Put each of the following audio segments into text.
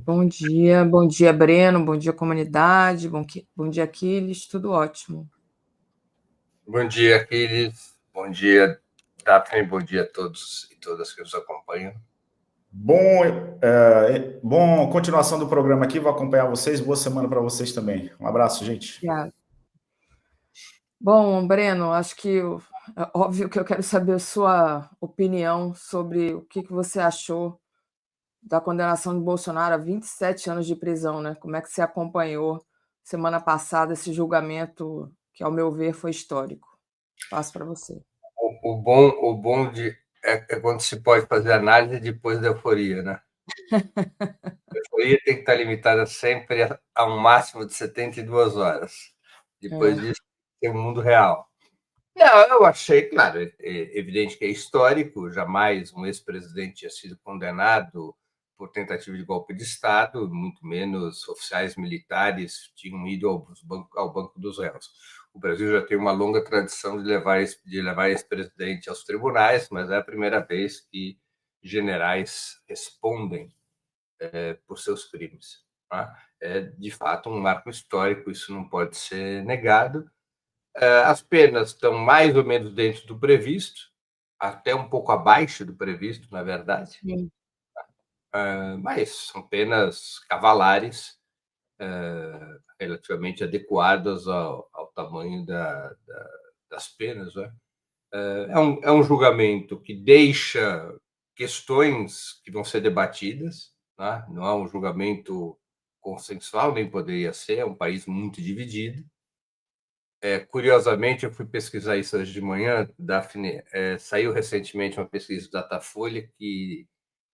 Bom dia, Breno, bom dia, comunidade, bom dia, Aquiles, tudo ótimo. Bom dia, Aquiles, bom dia, Daphne, bom dia a todos e todas que nos acompanham. Bom, continuação do programa aqui, vou acompanhar vocês, boa semana para vocês também. Um abraço, gente. Obrigada. Bom, Breno, acho que é óbvio que eu quero saber a sua opinião sobre o que você achou da condenação de Bolsonaro a 27 anos de prisão, né? Como é que você acompanhou semana passada esse julgamento que, ao meu ver, foi histórico? Passo para você. O bom é quando se pode fazer análise depois da euforia, né? A euforia tem que estar limitada sempre a um máximo de 72 horas. Depois disso, tem o mundo real. Não, eu achei, claro, evidente que é histórico, jamais um ex-presidente tinha sido condenado por tentativa de golpe de Estado, muito menos oficiais militares tinham ido ao banco dos réus. O Brasil já tem uma longa tradição de levar ex-presidente aos tribunais, mas é a primeira vez que generais respondem por seus crimes. Tá? É, de fato, um marco histórico, isso não pode ser negado. As penas estão mais ou menos dentro do previsto, até um pouco abaixo do previsto, na verdade. Sim. Mas são penas cavalares, relativamente adequadas ao tamanho das penas. Né? É um julgamento que deixa questões que vão ser debatidas, né? Não é um julgamento consensual, nem poderia ser, é um país muito dividido. Curiosamente, eu fui pesquisar isso hoje de manhã, Daphne, saiu recentemente uma pesquisa do Datafolha que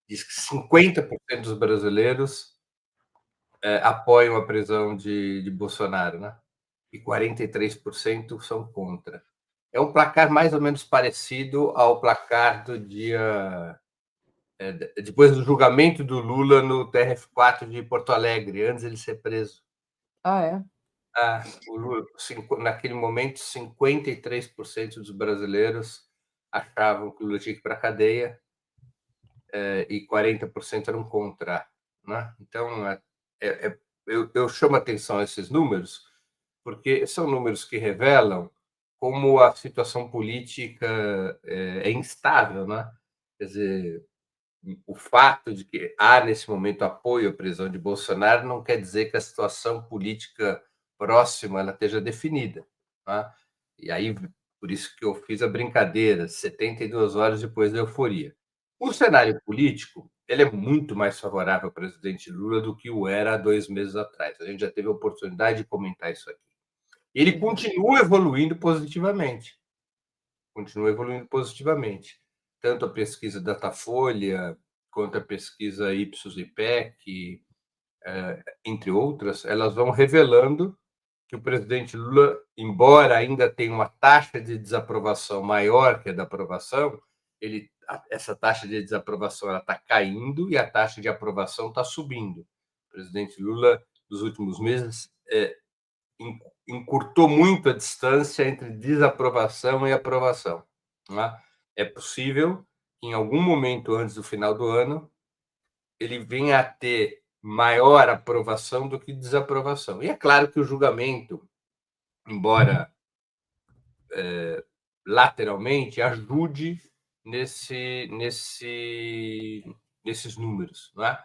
diz que 50% dos brasileiros apoiam a prisão de Bolsonaro, né? E 43% são contra. É um placar mais ou menos parecido ao placar do dia depois do julgamento do Lula no TRF4 de Porto Alegre, antes de ele ser preso. Ah, é? O Lula, naquele momento, 53% dos brasileiros achavam que o Lula tinha que ir para a cadeia e 40% eram contra. Né? Então, eu chamo atenção a esses números, porque são números que revelam como a situação política é instável. Né? Quer dizer, o fato de que há, nesse momento, apoio à prisão de Bolsonaro não quer dizer que a situação política próxima ela esteja definida. Tá? E aí, por isso que eu fiz a brincadeira, 72 horas depois da euforia. O cenário político ele é muito mais favorável ao presidente Lula do que o era há 2 meses atrás. A gente já teve a oportunidade de comentar isso aqui. Ele continua evoluindo positivamente. Tanto a pesquisa Datafolha, quanto a pesquisa Ipsos e IPEC, entre outras, elas vão revelando que o presidente Lula, embora ainda tenha uma taxa de desaprovação maior que a da aprovação, essa taxa de desaprovação está caindo e a taxa de aprovação está subindo. O presidente Lula, nos últimos meses, encurtou muito a distância entre desaprovação e aprovação. Né? É possível que, em algum momento antes do final do ano, ele venha a ter maior aprovação do que desaprovação. E é claro que o julgamento, embora lateralmente, ajude nesses números. Não é?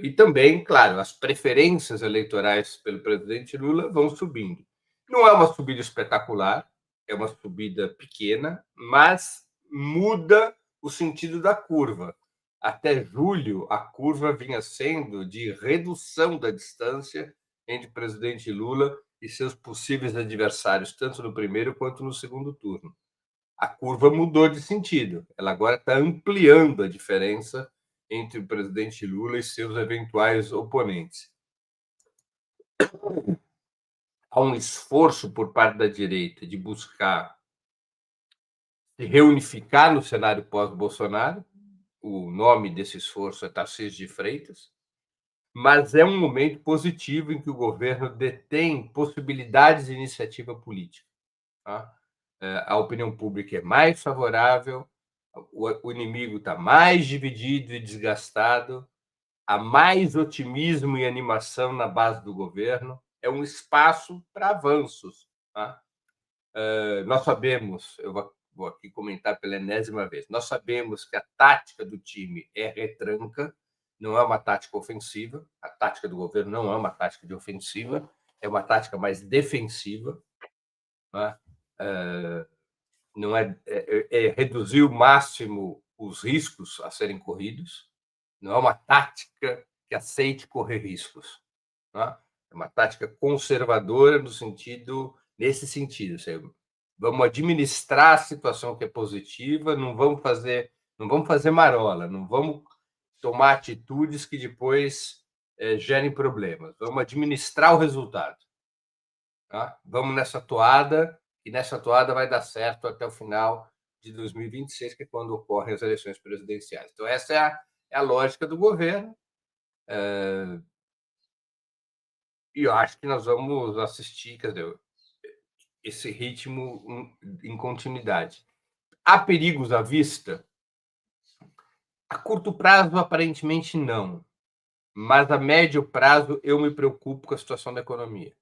E também, claro, as preferências eleitorais pelo presidente Lula vão subindo. Não é uma subida espetacular, é uma subida pequena, mas muda o sentido da curva. Até julho, a curva vinha sendo de redução da distância entre o presidente Lula e seus possíveis adversários, tanto no primeiro quanto no segundo turno. A curva mudou de sentido, ela agora está ampliando a diferença entre o presidente Lula e seus eventuais oponentes. Há um esforço por parte da direita de buscar se reunificar no cenário pós-Bolsonaro. O nome desse esforço é Tarcísio de Freitas, mas é um momento positivo em que o governo detém possibilidades de iniciativa política. Tá? A opinião pública é mais favorável, o inimigo está mais dividido e desgastado, há mais otimismo e animação na base do governo, é um espaço para avanços. Tá? Nós sabemos, eu vou aqui comentar pela enésima vez, nós sabemos que a tática do time é retranca, não é uma tática ofensiva, a tática do governo não é uma tática de ofensiva, é uma tática mais defensiva, né? Não é reduzir o máximo os riscos a serem corridos, não é uma tática que aceite correr riscos, né? É uma tática conservadora nesse sentido, vamos administrar a situação que é positiva, não vamos fazer marola, não vamos tomar atitudes que depois gerem problemas, vamos administrar o resultado. Tá? Vamos nessa toada, e nessa toada vai dar certo até o final de 2026, que é quando ocorrem as eleições presidenciais. Então, essa é a lógica do governo, e eu acho que nós vamos assistir, quer dizer, esse ritmo em continuidade. Há perigos à vista? A curto prazo, aparentemente, não. Mas a médio prazo, eu me preocupo com a situação da economia.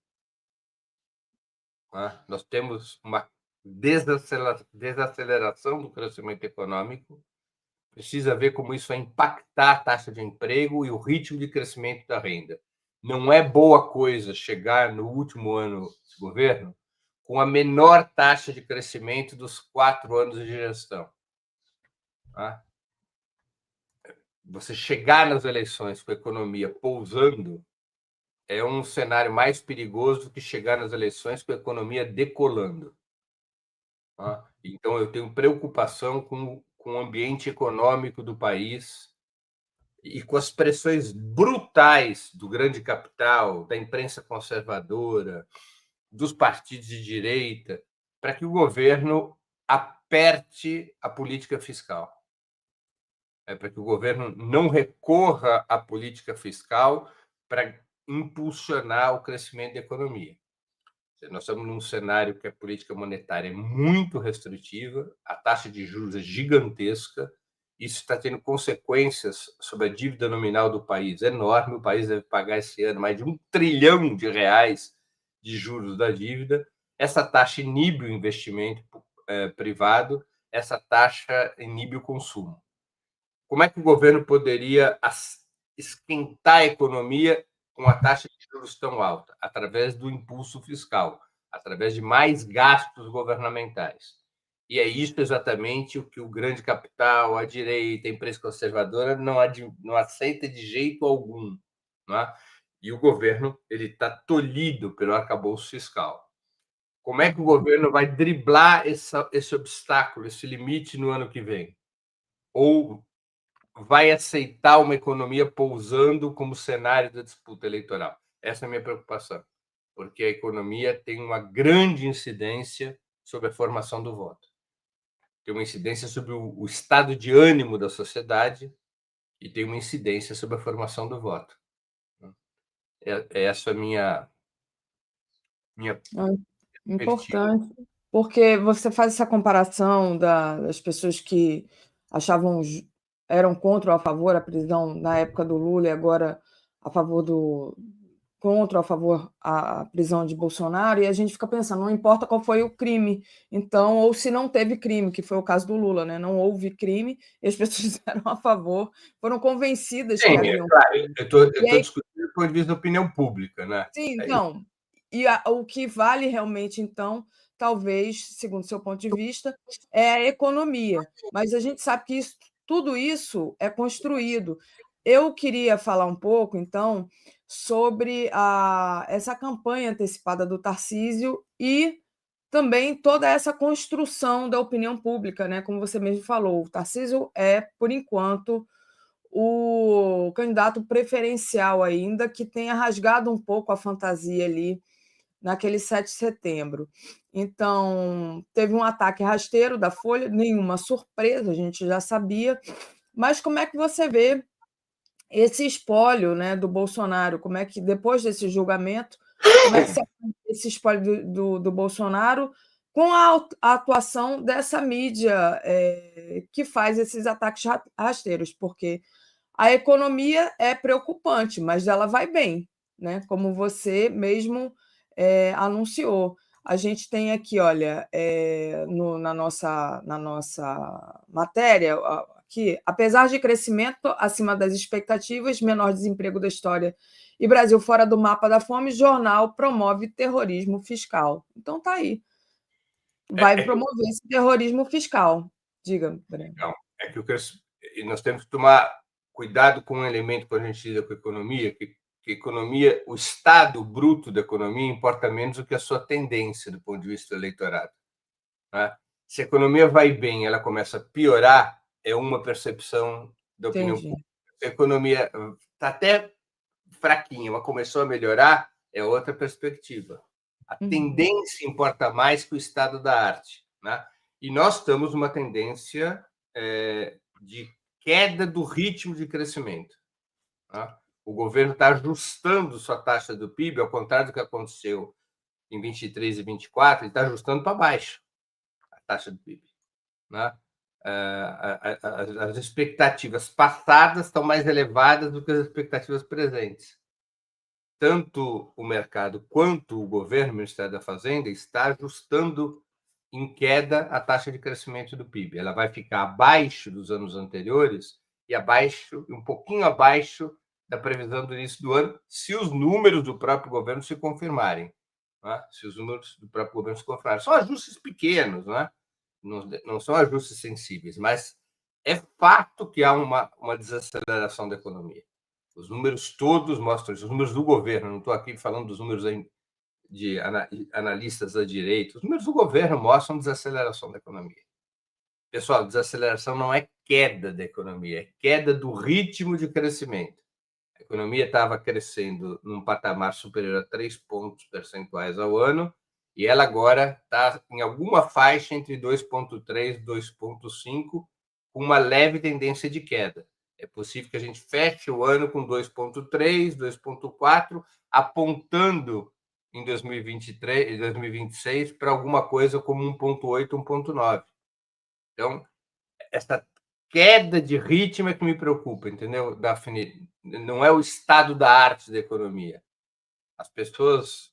Nós temos uma desaceleração do crescimento econômico. Precisa ver como isso vai impactar a taxa de emprego e o ritmo de crescimento da renda. Não é boa coisa chegar no último ano de governo com a menor taxa de crescimento dos 4 anos de gestão. Você chegar nas eleições com a economia pousando é um cenário mais perigoso do que chegar nas eleições com a economia decolando. Então, eu tenho preocupação com o ambiente econômico do país e com as pressões brutais do grande capital, da imprensa conservadora, dos partidos de direita, para que o governo aperte a política fiscal. Para que o governo não recorra à política fiscal para impulsionar o crescimento da economia. Nós estamos num cenário que a política monetária é muito restritiva, a taxa de juros é gigantesca, isso está tendo consequências sobre a dívida nominal do país enorme, o país deve pagar esse ano mais de R$1 trilhão de juros da dívida, essa taxa inibe o investimento privado, essa taxa inibe o consumo. Como é que o governo poderia esquentar a economia com a taxa de juros tão alta? Através do impulso fiscal, através de mais gastos governamentais. E é isso exatamente o que o grande capital, a direita, a imprensa conservadora não aceita de jeito algum. Não é? E o governo está tolhido pelo arcabouço fiscal. Como é que o governo vai driblar esse obstáculo, esse limite no ano que vem? Ou vai aceitar uma economia pousando como cenário da disputa eleitoral? Essa é a minha preocupação, porque a economia tem uma grande incidência sobre a formação do voto. Tem uma incidência sobre o estado de ânimo da sociedade e tem uma incidência sobre a formação do voto. Essa é a minha importante, porque você faz essa comparação das pessoas que eram contra ou a favor da prisão na época do Lula e agora contra ou a favor a prisão de Bolsonaro, e a gente fica pensando, não importa qual foi o crime, então, ou se não teve crime, que foi o caso do Lula, né? Não houve crime, e as pessoas eram a favor, foram convencidas que haviam. Claro, eu estou discutindo do ponto de vista da opinião pública, né? Sim, então, o que vale realmente, então, talvez, segundo o seu ponto de vista, é a economia, mas a gente sabe que tudo isso é construído. Eu queria falar um pouco, então, sobre essa campanha antecipada do Tarcísio e também toda essa construção da opinião pública, né? Como você mesmo falou, o Tarcísio é, por enquanto, o candidato preferencial ainda, que tenha rasgado um pouco a fantasia ali naquele 7 de setembro. Então, teve um ataque rasteiro da Folha, nenhuma surpresa, a gente já sabia, mas como é que você vê esse espólio, né, do Bolsonaro? Como é que, depois desse julgamento, como é que você vê esse espólio do Bolsonaro com a atuação dessa mídia que faz esses ataques rasteiros? Porque A economia é preocupante, mas ela vai bem, né? Como você mesmo anunciou. A gente tem aqui, olha, na nossa matéria, aqui, apesar de crescimento acima das expectativas, menor desemprego da história e Brasil fora do mapa da fome, jornal promove terrorismo fiscal. Então tá aí. Vai promover esse terrorismo fiscal. Diga, Breno. Não, é que nós temos que tomar cuidado com um elemento quando a gente lida com a economia, que economia, o estado bruto da economia importa menos do que a sua tendência do ponto de vista do eleitorado. Né? Se a economia vai bem, ela começa a piorar, é uma percepção da opinião pública. Se a economia está até fraquinha, mas começou a melhorar, é outra perspectiva. A tendência importa mais que o estado da arte. Né? E nós estamos numa tendência de queda do ritmo de crescimento. Né? O governo está ajustando sua taxa do PIB, ao contrário do que aconteceu em 23 e 24, ele está ajustando para baixo a taxa do PIB. Né? As expectativas passadas estão mais elevadas do que as expectativas presentes. Tanto o mercado quanto o governo, o Ministério da Fazenda, está ajustando em queda a taxa de crescimento do PIB. Ela vai ficar abaixo dos anos anteriores e um pouquinho abaixo da previsão do início do ano, se os números do próprio governo se confirmarem. Né? Se os números do próprio governo se confirmarem. São ajustes pequenos, né? Não são ajustes sensíveis, mas é fato que há uma desaceleração da economia. Os números todos mostram isso, os números do governo, não estou aqui falando dos números de analistas da direita, os números do governo mostram desaceleração da economia. Pessoal, desaceleração não é queda da economia, é queda do ritmo de crescimento. A economia estava crescendo num patamar superior a 3 pontos percentuais ao ano, e ela agora está em alguma faixa entre 2,3 e 2,5, com uma leve tendência de queda. É possível que a gente feche o ano com 2,3, 2,4, apontando em 2023 e 2026 para alguma coisa como 1,8, 1,9. Então, essa queda de ritmo é que me preocupa, entendeu, Daphne? Não é o estado da arte da economia. As pessoas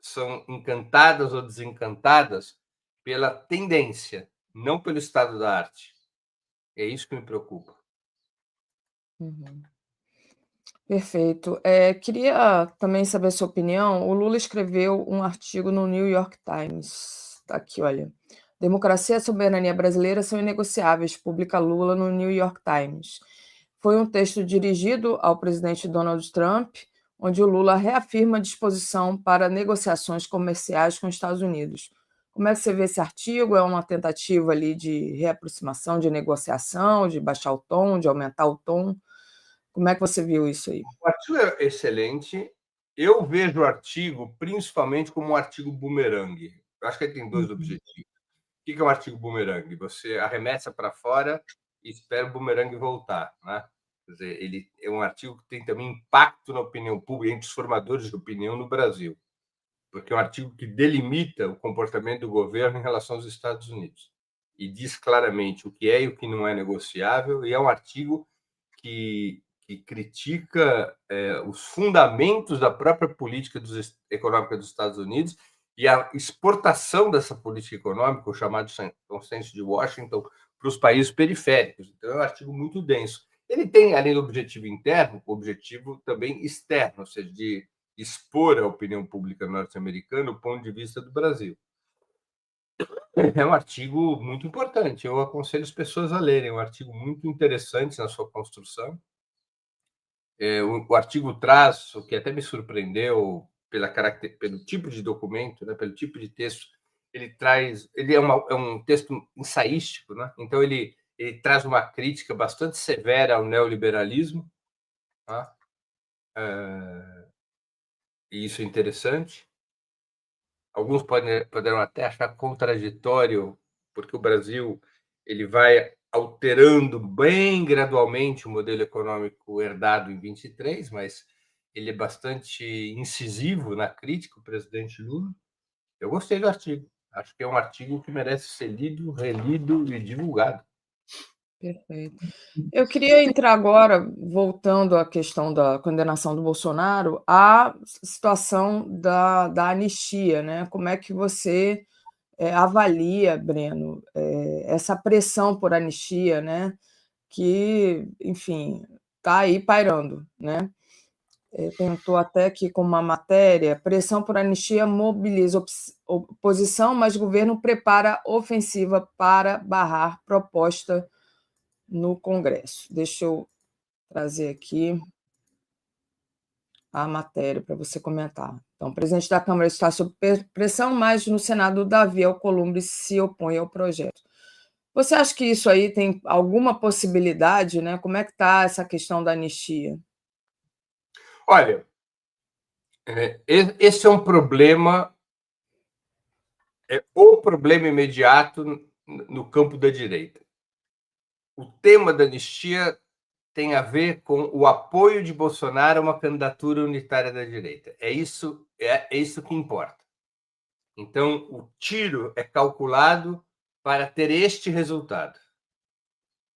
são encantadas ou desencantadas pela tendência, não pelo estado da arte. É isso que me preocupa. Perfeito. Queria também saber a sua opinião. O Lula escreveu um artigo no New York Times. Está aqui, olha. Democracia e a soberania brasileira são inegociáveis, publica Lula no New York Times. Foi um texto dirigido ao presidente Donald Trump, onde o Lula reafirma a disposição para negociações comerciais com os Estados Unidos. Como é que você vê esse artigo? É uma tentativa ali de reaproximação, de negociação, de baixar o tom, de aumentar o tom? Como é que você viu isso aí? O artigo é excelente. Eu vejo o artigo principalmente como um artigo bumerangue. Eu acho que ele tem dois objetivos. O que é um artigo bumerangue? Você arremessa para fora e espera o bumerangue voltar. Né? Quer dizer, ele é um artigo que tem também impacto na opinião pública, entre os formadores de opinião no Brasil, porque é um artigo que delimita o comportamento do governo em relação aos Estados Unidos e diz claramente o que é e o que não é negociável, e é um artigo que critica os fundamentos da própria política econômica dos Estados Unidos e a exportação dessa política econômica, o chamado consenso de Washington, para os países periféricos. Então, é um artigo muito denso. Ele tem, além do objetivo interno, o objetivo também externo, ou seja, de expor à opinião pública norte-americana o ponto de vista do Brasil. É um artigo muito importante, eu aconselho as pessoas a lerem, é um artigo muito interessante na sua construção. O artigo traz, o que até me surpreendeu pelo tipo de documento, né, pelo tipo de texto, ele é um texto ensaístico, né? Então ele traz uma crítica bastante severa ao neoliberalismo, tá? E isso é interessante. Alguns poderão até achar contraditório, porque o Brasil ele vai alterando bem gradualmente o modelo econômico herdado em 23, mas ele é bastante incisivo na crítica, o presidente Lula. Eu gostei do artigo. Acho que é um artigo que merece ser lido, relido e divulgado. Perfeito. Eu queria entrar agora, voltando à questão da condenação do Bolsonaro, à situação da anistia, né? Como é que você avalia, Breno, essa pressão por anistia, né? Que, enfim, está aí pairando, né? Tentou até aqui com uma matéria, pressão por anistia mobiliza oposição, mas governo prepara ofensiva para barrar proposta no Congresso. Deixa eu trazer aqui a matéria para você comentar. Então, o presidente da Câmara está sob pressão, mas no Senado, Davi Alcolumbre se opõe ao projeto. Você acha que isso aí tem alguma possibilidade, né? Como é que está essa questão da anistia? Olha, esse é um problema, o problema imediato no campo da direita. O tema da anistia tem a ver com o apoio de Bolsonaro a uma candidatura unitária da direita. É isso que importa. Então, o tiro é calculado para ter este resultado.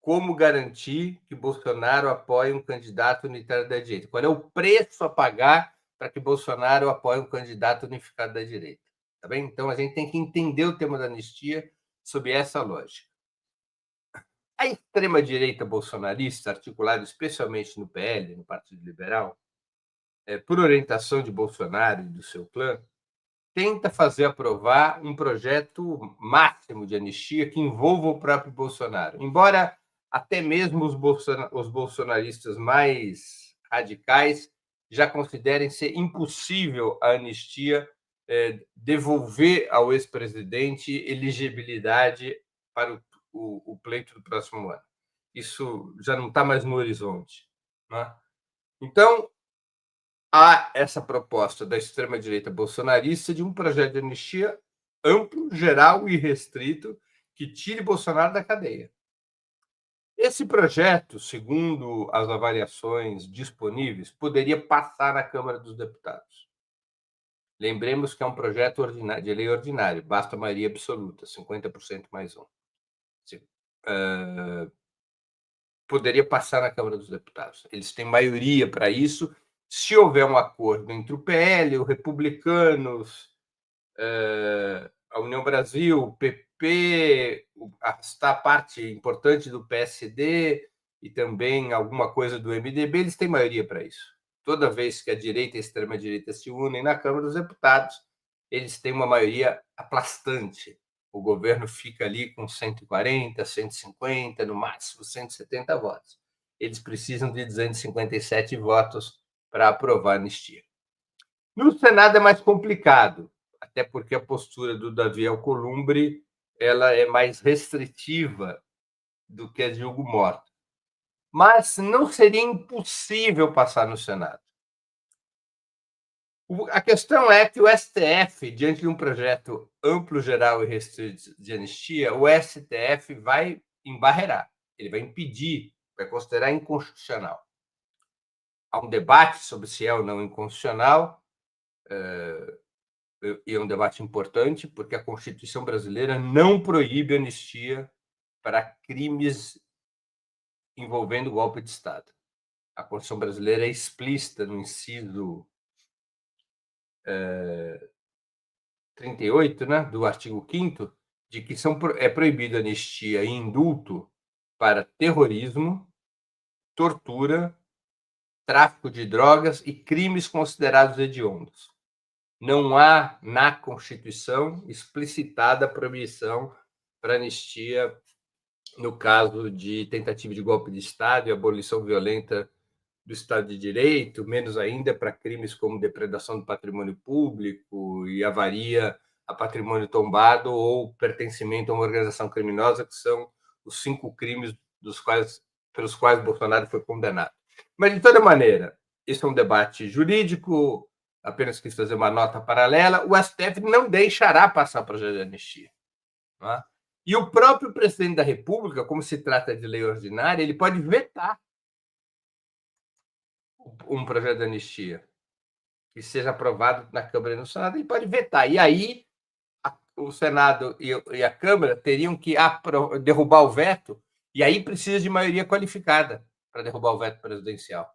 Como garantir que Bolsonaro apoie um candidato unitário da direita? Qual é o preço a pagar para que Bolsonaro apoie um candidato unificado da direita? Tá bem? Então, a gente tem que entender o tema da anistia sob essa lógica. A extrema-direita bolsonarista, articulada especialmente no PL, no Partido Liberal, por orientação de Bolsonaro e do seu clã, tenta fazer aprovar um projeto máximo de anistia que envolva o próprio Bolsonaro. Embora até mesmo os bolsonaristas mais radicais já considerem ser impossível a anistia devolver ao ex-presidente elegibilidade para o pleito do próximo ano. Isso já não está mais no horizonte. Né? Então, há essa proposta da extrema-direita bolsonarista de um projeto de anistia amplo, geral e restrito que tire Bolsonaro da cadeia. Esse projeto, segundo as avaliações disponíveis, poderia passar na Câmara dos Deputados. Lembremos que é um projeto de lei ordinário, basta maioria absoluta, 50% mais um. Poderia passar na Câmara dos Deputados. Eles têm maioria para isso. Se houver um acordo entre o PL, os republicanos, a União Brasil, o PP, está parte importante do PSD e também alguma coisa do MDB, eles têm maioria para isso. Toda vez que a direita e a extrema-direita se unem na Câmara dos Deputados, eles têm uma maioria aplastante. O governo fica ali com 140, 150, no máximo 170 votos. Eles precisam de 257 votos para aprovar a anistia. No Senado é mais complicado, até porque a postura do Davi Alcolumbre ela é mais restritiva do que a de Hugo Mota. Mas não seria impossível passar no Senado. A questão é que o STF, diante de um projeto amplo, geral e restrito de anistia, o STF vai embarrear, ele vai impedir, vai considerar inconstitucional. Há um debate sobre se é ou não inconstitucional, e é um debate importante, porque a Constituição brasileira não proíbe anistia para crimes envolvendo golpe de Estado. A Constituição brasileira é explícita no inciso 38, né, do artigo 5º, de que é proibido anistia e indulto para terrorismo, tortura, tráfico de drogas e crimes considerados hediondos. Não há na Constituição explicitada a proibição para anistia no caso de tentativa de golpe de Estado e abolição violenta do Estado de Direito, menos ainda para crimes como depredação do patrimônio público e avaria a patrimônio tombado ou pertencimento a uma organização criminosa, que são os 5 crimes pelos quais Bolsonaro foi condenado. Mas, de toda maneira, esse é um debate jurídico, apenas quis fazer uma nota paralela. O STF não deixará passar o projeto de anistia. Não é? E o próprio presidente da República, como se trata de lei ordinária, ele pode vetar um projeto de anistia que seja aprovado na Câmara e no Senado, ele pode vetar. E aí o Senado e a Câmara teriam que derrubar o veto E aí precisa de maioria qualificada para derrubar o veto presidencial.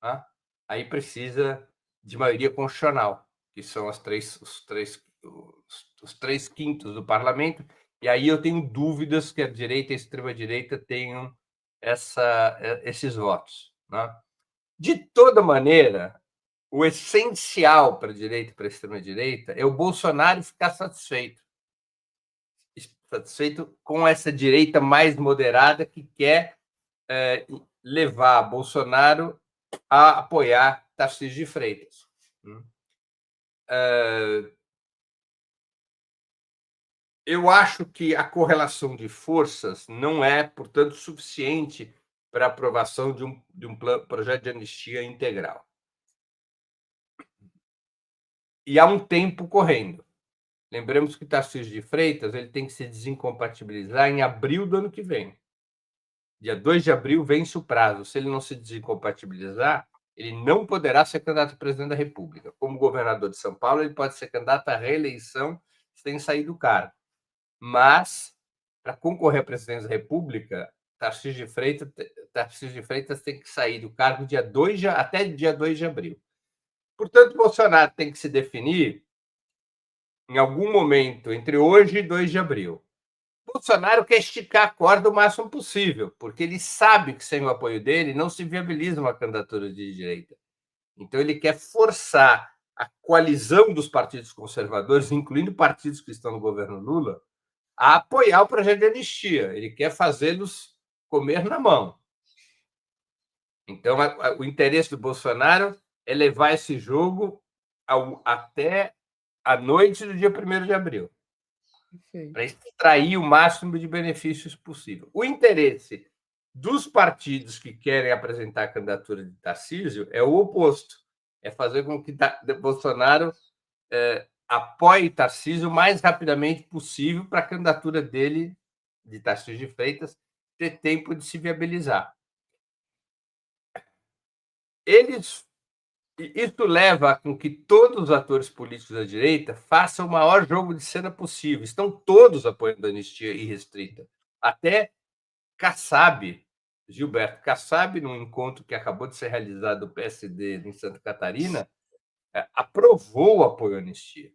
Tá? Aí precisa de maioria constitucional, que são os 3/5 do parlamento, e aí eu tenho dúvidas que a direita e a extrema-direita tenham esses votos. Né? De toda maneira, o essencial para a direita e para a extrema-direita é o Bolsonaro ficar satisfeito com essa direita mais moderada que quer levar Bolsonaro a apoiar Tarcísio de Freitas. Eu acho que a correlação de forças não é, portanto, suficiente para a aprovação de um projeto de anistia integral. E há um tempo correndo. Lembremos que Tarcísio de Freitas ele tem que se desincompatibilizar em abril do ano que vem. Dia 2 de abril vence o prazo. Se ele não se desincompatibilizar, ele não poderá ser candidato a presidente da República. Como governador de São Paulo, ele pode ser candidato à reeleição sem sair do cargo. Mas, para concorrer à presidência da República, Tarcísio de Freitas tem que sair do cargo até dia 2 de abril. Portanto, Bolsonaro tem que se definir em algum momento entre hoje e 2 de abril. Bolsonaro quer esticar a corda o máximo possível, porque ele sabe que sem o apoio dele não se viabiliza uma candidatura de direita. Então, ele quer forçar a coalizão dos partidos conservadores, incluindo partidos que estão no governo Lula, a apoiar o projeto de anistia. Ele quer fazê-los comer na mão. Então, o interesse do Bolsonaro é levar esse jogo até a noite do dia 1º de abril, para extrair o máximo de benefícios possível. O interesse dos partidos que querem apresentar a candidatura de Tarcísio é o oposto, é fazer com que Bolsonaro apoie Tarcísio o mais rapidamente possível para a candidatura dele, de Tarcísio de Freitas, ter tempo de se viabilizar. Isso leva a com que todos os atores políticos da direita façam o maior jogo de cena possível. Estão todos apoiando a anistia irrestrita. Até Kassab, Gilberto Kassab, num encontro que acabou de ser realizado do PSD em Santa Catarina, aprovou o apoio à anistia.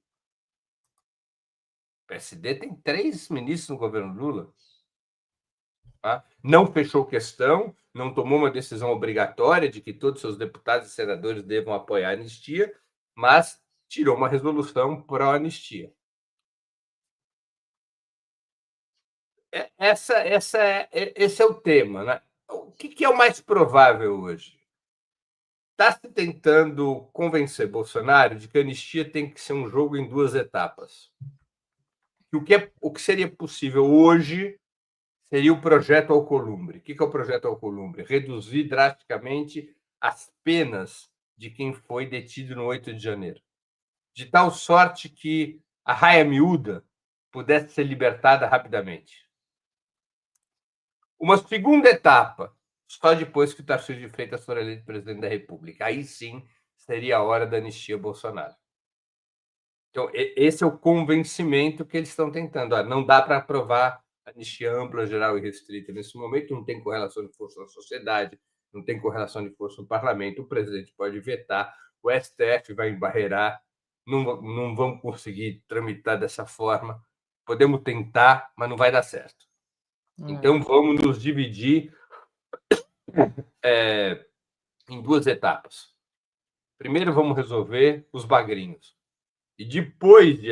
O PSD tem 3 ministros no governo Lula. Tá? Não fechou questão, não tomou uma decisão obrigatória de que todos os seus deputados e senadores devam apoiar a anistia, mas tirou uma resolução pró-anistia. Esse é o tema. Né? O que é o mais provável hoje? Está se tentando convencer Bolsonaro de que a anistia tem que ser um jogo em 2 etapas. O que seria possível hoje seria o projeto Alcolumbre. O que é o projeto Alcolumbre? Reduzir drasticamente as penas de quem foi detido no 8 de janeiro, de tal sorte que a raia miúda pudesse ser libertada rapidamente. Uma segunda etapa, só depois que o Tarcísio de Freitas for eleito presidente da República. Aí sim seria a hora da anistia Bolsonaro. Então, esse é o convencimento que eles estão tentando. Não dá para aprovar anistia ampla, geral e restrita nesse momento, não tem correlação de força na sociedade, não tem correlação de força no parlamento, o presidente pode vetar, o STF vai embarrear, não vamos conseguir tramitar dessa forma, podemos tentar, mas não vai dar certo. Então, vamos nos dividir em 2 etapas. Primeiro, vamos resolver os bagrinhos. E depois de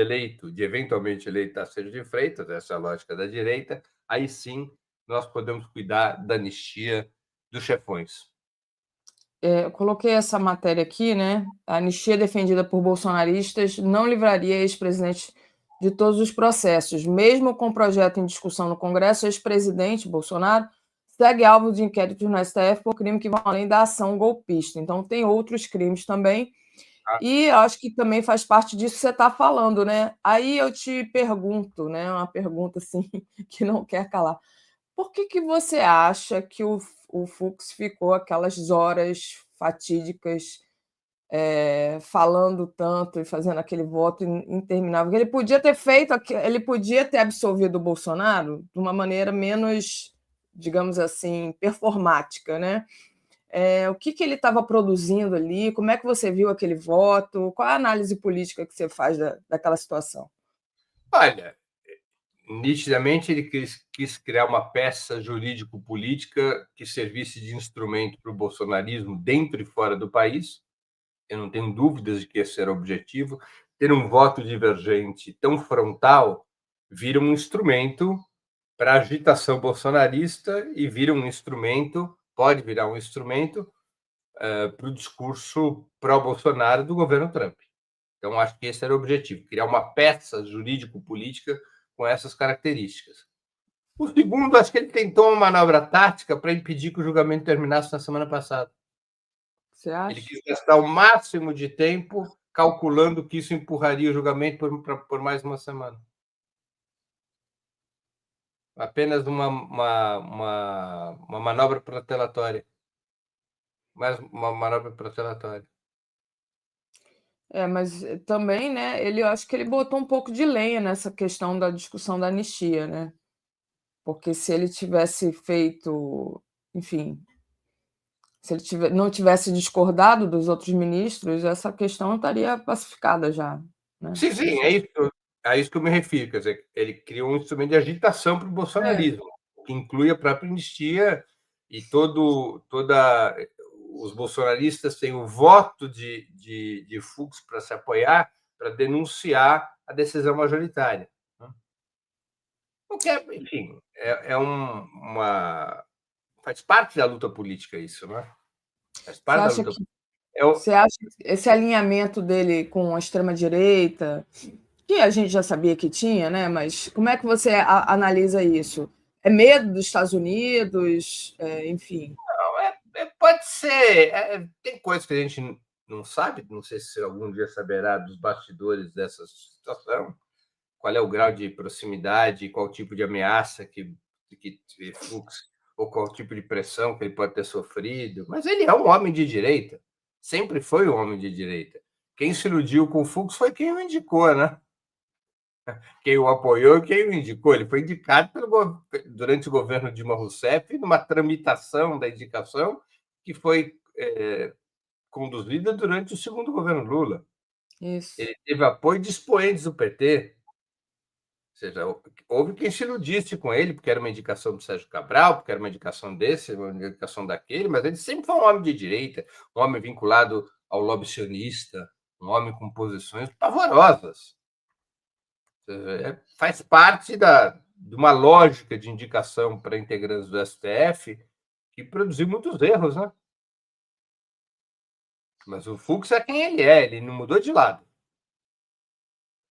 eventualmente eleito Tarcísio de Freitas, essa é a lógica da direita, aí sim nós podemos cuidar da anistia dos chefões. Eu coloquei essa matéria aqui, né? A anistia defendida por bolsonaristas não livraria ex-presidente de todos os processos. Mesmo com o projeto em discussão no Congresso, o ex-presidente Bolsonaro segue alvo de inquéritos no STF por crime que vão além da ação golpista. Então, tem outros crimes também. E acho que também faz parte disso que você está falando, né? Aí eu te pergunto, né? Uma pergunta assim que não quer calar. Por que você acha que o Fux ficou aquelas horas fatídicas falando tanto e fazendo aquele voto interminável? Ele podia ter feito, ele podia ter absolvido o Bolsonaro de uma maneira menos digamos assim, performática, né? O que ele estava produzindo ali? Como é que você viu aquele voto? Qual a análise política que você faz daquela situação? Olha, nitidamente ele quis criar uma peça jurídico-política que servisse de instrumento para o bolsonarismo dentro e fora do país. Eu não tenho dúvidas de que esse era o objetivo. Ter um voto divergente tão frontal vira um instrumento para a agitação bolsonarista e pode virar um instrumento para o discurso pró-Bolsonaro do governo Trump. Então, acho que esse era o objetivo, criar uma peça jurídico-política com essas características. O segundo, acho que ele tentou uma manobra tática para impedir que o julgamento terminasse na semana passada. Você acha? Ele quis gastar o máximo de tempo calculando que isso empurraria o julgamento por mais uma semana. Apenas uma manobra protelatória. Mais uma manobra protelatória. Mas também, né, eu acho que ele botou um pouco de lenha nessa questão da discussão da anistia, né? Porque se ele tivesse feito, enfim, se ele não tivesse discordado dos outros ministros, essa questão estaria pacificada já, né? Sim, é isso que eu me refiro. Quer dizer, ele criou um instrumento de agitação para o bolsonarismo, que inclui a própria anistia e os bolsonaristas têm o voto de Fux para se apoiar, para denunciar a decisão majoritária. Enfim, faz parte da luta política isso, né? Faz parte da luta. Você acha que esse alinhamento dele com a extrema-direita, que a gente já sabia que tinha, né? Mas como é que você analisa isso? É medo dos Estados Unidos? Enfim. Não, pode ser. Tem coisas que a gente não sabe, não sei se algum dia saberá dos bastidores dessa situação, qual é o grau de proximidade, qual tipo de ameaça que Fux, ou qual tipo de pressão que ele pode ter sofrido. Mas ele é um homem de direita, sempre foi um homem de direita. Quem se iludiu com o Fux foi quem o indicou, né? Quem o apoiou e quem o indicou. Ele foi indicado durante o governo Dilma Rousseff, numa tramitação da indicação que foi conduzida durante o segundo governo Lula. Isso. Ele teve apoio de expoentes do PT. Ou seja, houve quem se iludisse com ele, porque era uma indicação do Sérgio Cabral, porque era uma indicação desse, uma indicação daquele, mas ele sempre foi um homem de direita, um homem vinculado ao lobby sionista, um homem com posições pavorosas. Faz parte de uma lógica de indicação para integrantes do STF que produziu muitos erros, né? Mas o Fux é quem ele não mudou de lado.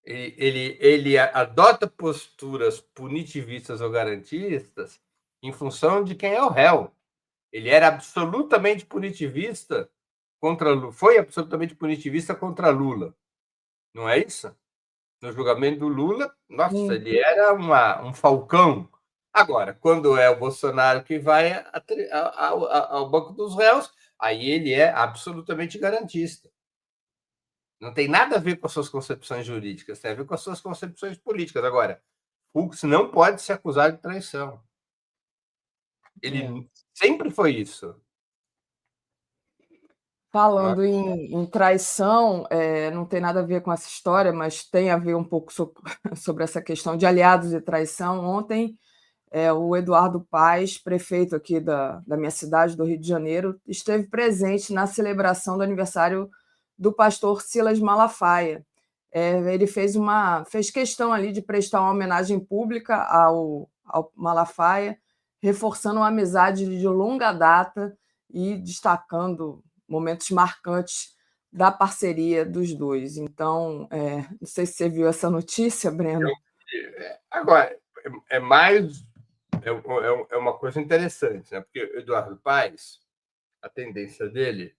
Ele adota posturas punitivistas ou garantistas em função de quem é o réu. Ele era absolutamente punitivista contra Lula, foi absolutamente punitivista contra Lula. Não é isso? No julgamento do Lula, nossa, ele era um falcão. Agora, quando é o Bolsonaro que vai ao banco dos réus, aí ele é absolutamente garantista. Não tem nada a ver com as suas concepções jurídicas, tem a ver com as suas concepções políticas. Agora, Fux não pode ser acusado de traição. Ele sempre foi isso. Falando em traição, não tem nada a ver com essa história, mas tem a ver um pouco sobre essa questão de aliados e traição. Ontem, o Eduardo Paes, prefeito aqui da minha cidade, do Rio de Janeiro, esteve presente na celebração do aniversário do pastor Silas Malafaia. Ele fez questão ali de prestar uma homenagem pública ao Malafaia, reforçando uma amizade de longa data e destacando momentos marcantes da parceria dos dois. Então, não sei se você viu essa notícia, Breno. Agora, é uma coisa interessante, né? Porque o Eduardo Paes, a tendência dele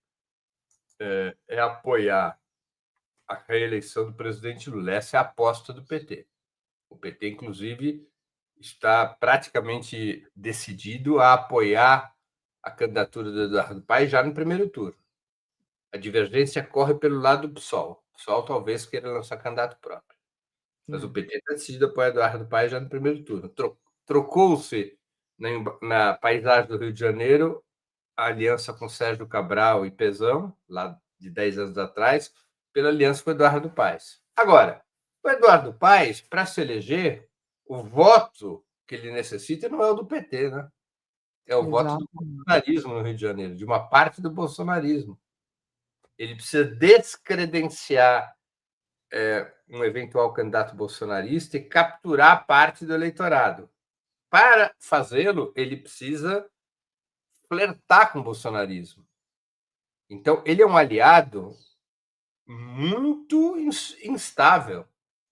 é apoiar a reeleição do presidente Lula. Essa é a aposta do PT. O PT, inclusive, está praticamente decidido a apoiar a candidatura do Eduardo Paes já no primeiro turno. A divergência corre pelo lado do PSOL. O PSOL talvez queira lançar candidato próprio. Mas o PT está decidido a apoiar Eduardo Paes já no primeiro turno. Trocou-se na paisagem do Rio de Janeiro, a aliança com Sérgio Cabral e Pezão, lá de 10 anos atrás, pela aliança com o Eduardo Paes. Agora, o Eduardo Paes, para se eleger, o voto que ele necessita não é o do PT, né? É o voto do bolsonarismo no Rio de Janeiro, de uma parte do bolsonarismo. Ele precisa descredenciar um eventual candidato bolsonarista e capturar parte do eleitorado. Para fazê-lo, ele precisa flertar com o bolsonarismo. Então, ele é um aliado muito instável.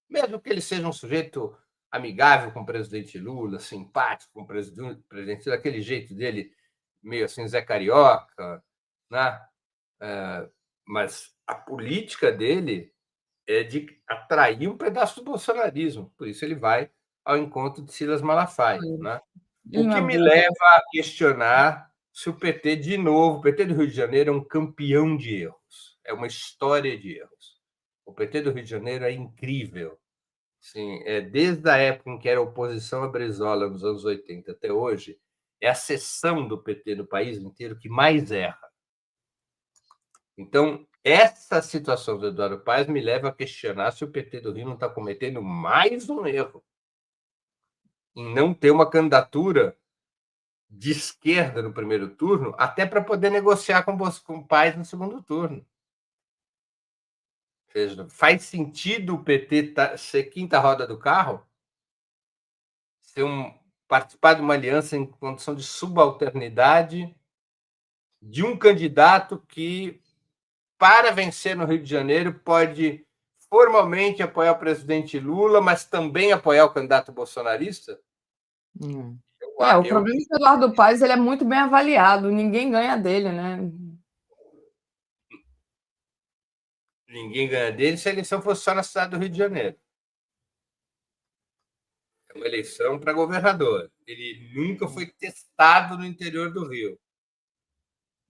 Mesmo que ele seja um sujeito amigável com o presidente Lula, simpático com o presidente, daquele jeito dele, meio assim, Zé Carioca, né? Mas a política dele é de atrair um pedaço do bolsonarismo. Por isso ele vai ao encontro de Silas Malafaia, né? O que me leva a questionar se o PT, de novo, o PT do Rio de Janeiro é um campeão de erros. É uma história de erros. O PT do Rio de Janeiro é incrível. Sim, desde a época em que era oposição a Brizola, nos anos 80 até hoje, é a seção do PT no país inteiro que mais erra. Então, essa situação do Eduardo Paes me leva a questionar se o PT do Rio não está cometendo mais um erro em não ter uma candidatura de esquerda no primeiro turno, até para poder negociar com o Paes no segundo turno. Ou seja, faz sentido o PT ser quinta roda do carro? Participar de uma aliança em condição de subalternidade de um candidato que, para vencer no Rio de Janeiro, pode formalmente apoiar o presidente Lula, mas também apoiar o candidato bolsonarista? O problema é que o Eduardo Paes ele é muito bem avaliado, ninguém ganha dele, né? Ninguém ganha dele se a eleição fosse só na cidade do Rio de Janeiro. É uma eleição para governador. Ele nunca foi testado no interior do Rio.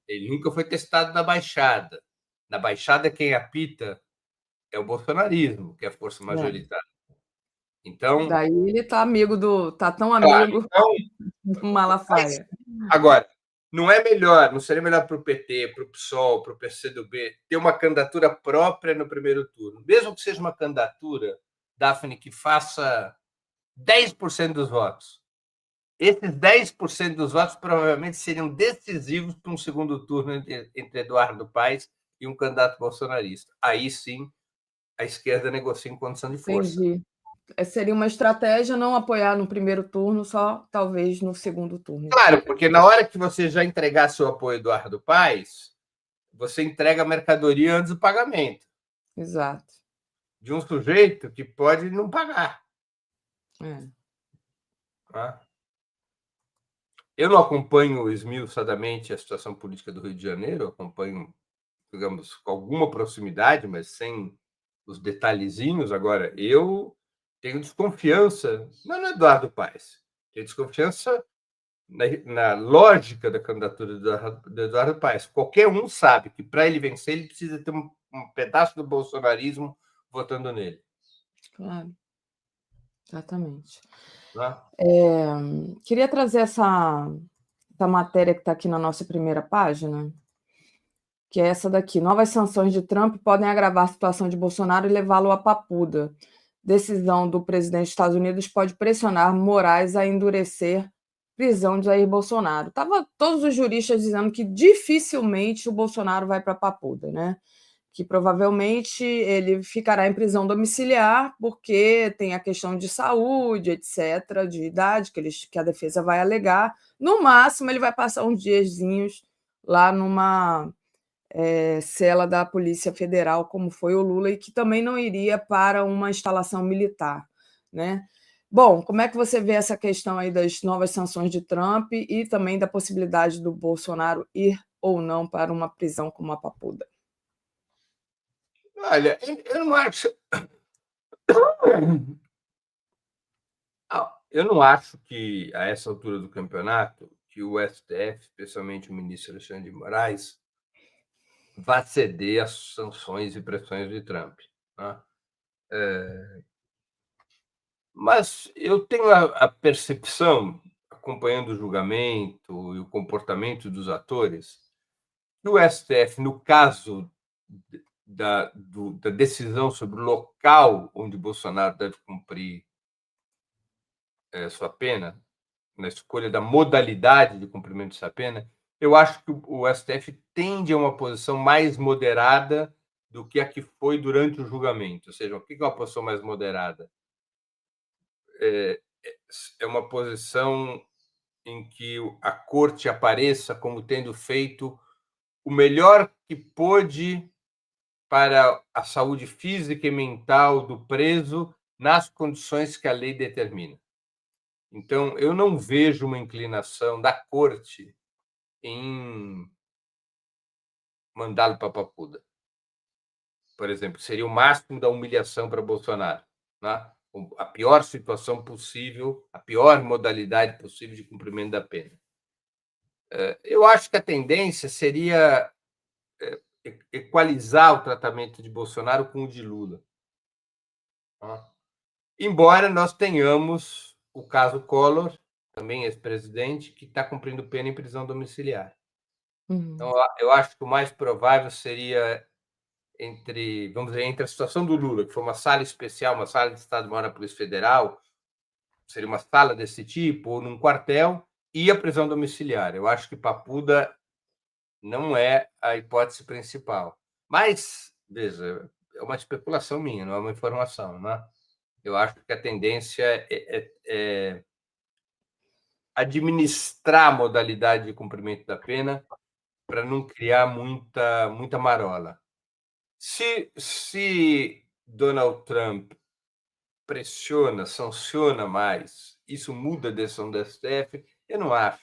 Ele nunca foi testado na Baixada. Na Baixada, quem apita é o bolsonarismo, que é a força majoritária. Então, daí ele tá tão amigo do Malafaia. Agora, não seria melhor para o PT, para o PSOL, para o PCdoB ter uma candidatura própria no primeiro turno, mesmo que seja uma candidatura, Daphne, que faça 10% dos votos. Esses 10% dos votos provavelmente seriam decisivos para um segundo turno entre Eduardo Paes e um candidato bolsonarista. Aí sim, a esquerda negocia em condição de força. Entendi. Seria uma estratégia não apoiar no primeiro turno, só talvez no segundo turno. Claro, porque na hora que você já entregar seu apoio a Eduardo Paes, você entrega a mercadoria antes do pagamento. Exato. De um sujeito que pode não pagar. Eu não acompanho esmiuçadamente a situação política do Rio de Janeiro, acompanho, digamos, com alguma proximidade, mas sem os detalhezinhos. Agora, eu tenho desconfiança, não no Eduardo Paes, tenho desconfiança na lógica da candidatura do Eduardo Paes. Qualquer um sabe que, para ele vencer, ele precisa ter um pedaço do bolsonarismo votando nele. Claro. Exatamente. Né? Queria trazer essa matéria que está aqui na nossa primeira página, que é essa daqui. Novas sanções de Trump podem agravar a situação de Bolsonaro e levá-lo à papuda. Decisão do presidente dos Estados Unidos pode pressionar Moraes a endurecer prisão de Jair Bolsonaro. Estavam todos os juristas dizendo que dificilmente o Bolsonaro vai para a papuda, né? Que provavelmente ele ficará em prisão domiciliar porque tem a questão de saúde, etc., de idade, que a defesa vai alegar. No máximo, ele vai passar uns diazinhos lá numa cela da Polícia Federal, como foi o Lula, e que também não iria para uma instalação militar, né? Bom, como é que você vê essa questão aí das novas sanções de Trump e também da possibilidade do Bolsonaro ir ou não para uma prisão como a papuda? Olha, eu não acho. Eu não acho que, a essa altura do campeonato, que o STF, especialmente o ministro Alexandre de Moraes, vá ceder às sanções e pressões de Trump. Né? Mas eu tenho a percepção, acompanhando o julgamento e o comportamento dos atores, que o STF, no caso da decisão sobre o local onde Bolsonaro deve cumprir sua pena, na escolha da modalidade de cumprimento de sua pena, eu acho que o STF tende a uma posição mais moderada do que a que foi durante o julgamento. Ou seja, o que é uma posição mais moderada? É uma posição em que a corte apareça como tendo feito o melhor que pôde para a saúde física e mental do preso nas condições que a lei determina. Então, eu não vejo uma inclinação da corte em mandá-lo para a Papuda. Por exemplo, seria o máximo da humilhação para Bolsonaro, né? A pior situação possível, a pior modalidade possível de cumprimento da pena. Eu acho que a tendência seria equalizar o tratamento de Bolsonaro com o de Lula. Embora nós tenhamos o caso Collor, também ex-presidente, que está cumprindo pena em prisão domiciliar. Então, eu acho que o mais provável seria entre a situação do Lula, que foi uma sala especial, uma sala de Estado-Maior da Polícia Federal, seria uma sala desse tipo, ou num quartel, e a prisão domiciliar. Eu acho que Papuda não é a hipótese principal. Mas, veja, é uma especulação minha, não é uma informação, né? Eu acho que a tendência é administrar a modalidade de cumprimento da pena para não criar muita marola. Se Donald Trump pressiona, sanciona mais, isso muda a decisão do STF? Eu não acho.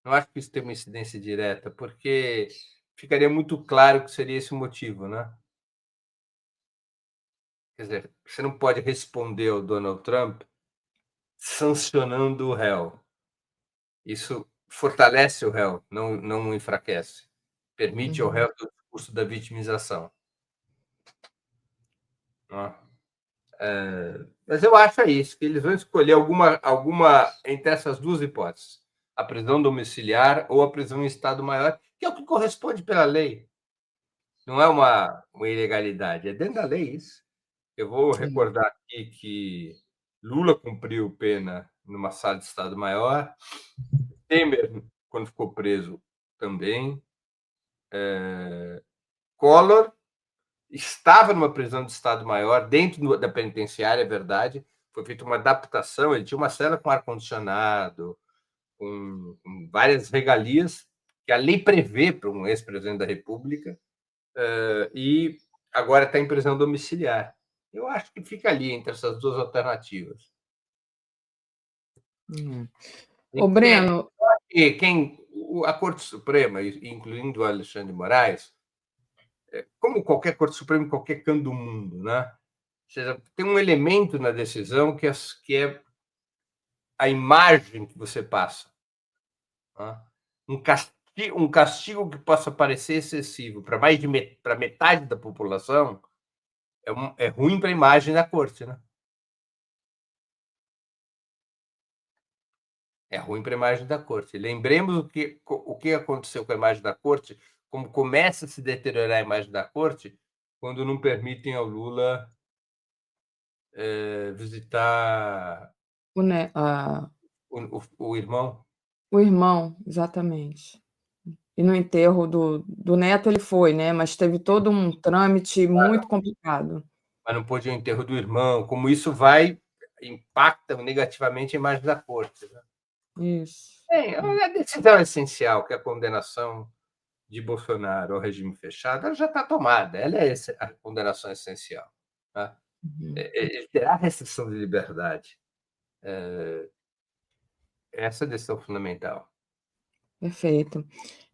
Não acho que isso tenha uma incidência direta, porque ficaria muito claro que seria esse o motivo, né? Quer dizer, você não pode responder ao Donald Trump sancionando o réu. Isso fortalece o réu, não o enfraquece. Permite ao réu o discurso da vitimização. Mas eu acho isso, que eles vão escolher alguma entre essas duas hipóteses, a prisão domiciliar ou a prisão em estado maior, que é o que corresponde pela lei. Não é uma ilegalidade, é dentro da lei isso. Eu vou recordar aqui que Lula cumpriu pena numa sala de estado maior, Temer, quando ficou preso, também. Collor estava numa prisão de estado maior, dentro da penitenciária, é verdade. Foi feita uma adaptação, ele tinha uma cela com ar-condicionado, com várias regalias que a lei prevê para um ex-presidente da República, e agora está em prisão domiciliar. Eu acho que fica ali entre essas duas alternativas. Ô, Breno... A Corte Suprema, incluindo o Alexandre de Moraes, como qualquer Corte Suprema em qualquer canto do mundo, né? Ou seja, tem um elemento na decisão que é a imagem que você passa. Né? Um castigo que possa parecer excessivo para metade da população é ruim para a imagem da corte, né? É ruim para a imagem da corte. Lembremos o que aconteceu com a imagem da corte, como começa a se deteriorar a imagem da corte quando não permitem ao Lula visitar o irmão. O irmão, exatamente. E no enterro do neto ele foi, né? Mas teve todo um trâmite muito complicado. Mas não pôde ir ao enterro do irmão. Como isso impacta negativamente a imagem da corte. Né? Isso. A decisão essencial, que é a condenação de Bolsonaro ao regime fechado, ela já está tomada. Ela é a condenação essencial. Tá? Ele terá restrição de liberdade. Essa é a decisão fundamental. Perfeito.